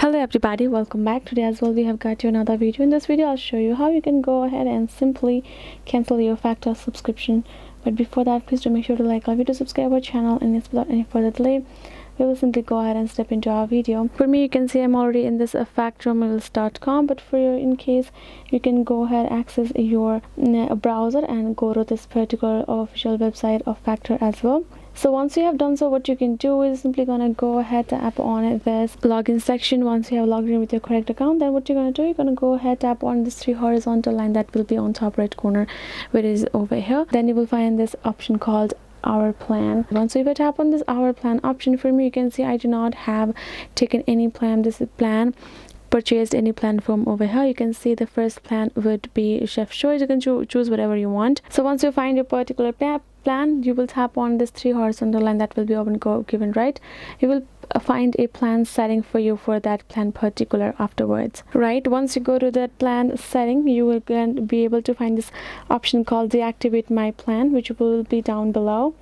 Hello everybody, welcome back. Today as well we have got you another video. In this video I'll show you how you can go ahead and simply cancel your Factor subscription. But before that, please do make sure to like our video, subscribe our channel, and yes, without any further delay we will simply go ahead and step into our video. For me, you can see I'm already in this factormeals.com, but for you, in case, you can go ahead, access your browser and go to this particular official website of Factor as well. So once you have done so, what you can do is simply gonna go ahead, tap on this login section. Once you have logged in with your correct account, then what you're gonna do, you're gonna go ahead, tap on this three horizontal line that will be on top right corner, where it is over here. Then you will find this option called Our Plan. Once you tap on this Our Plan option, for me, you can see I do not have taken any plan. This is plan purchased any plan from over here. You can see the first plan would be Chef's Choice. You can choose whatever you want. So once you find your particular plan, you will tap on this three horizontal line that will be given right. You will find a plan setting for you for that plan particular afterwards, right? Once you go to that plan setting, you will then be able to find this option called Deactivate My Plan, which will be down below.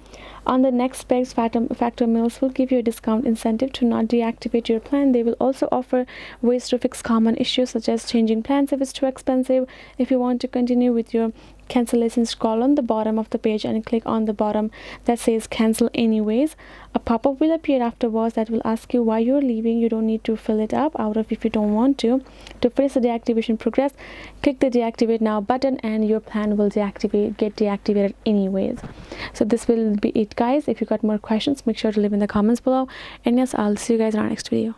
On the next page, Factor Meals will give you a discount incentive to not deactivate your plan. They will also offer ways to fix common issues such as changing plans if it's too expensive. If you want to continue with your cancellation, scroll on the bottom of the page and click on the bottom that says cancel anyways. A pop-up will appear afterwards that will ask you why you're leaving. You don't need to fill it up out of if you don't want to. To finish the deactivation progress, click the deactivate now button and your plan will get deactivated anyways. So this will be it, guys. If you got more questions, make sure to leave in the comments below, and yes, I'll see you guys in our next video.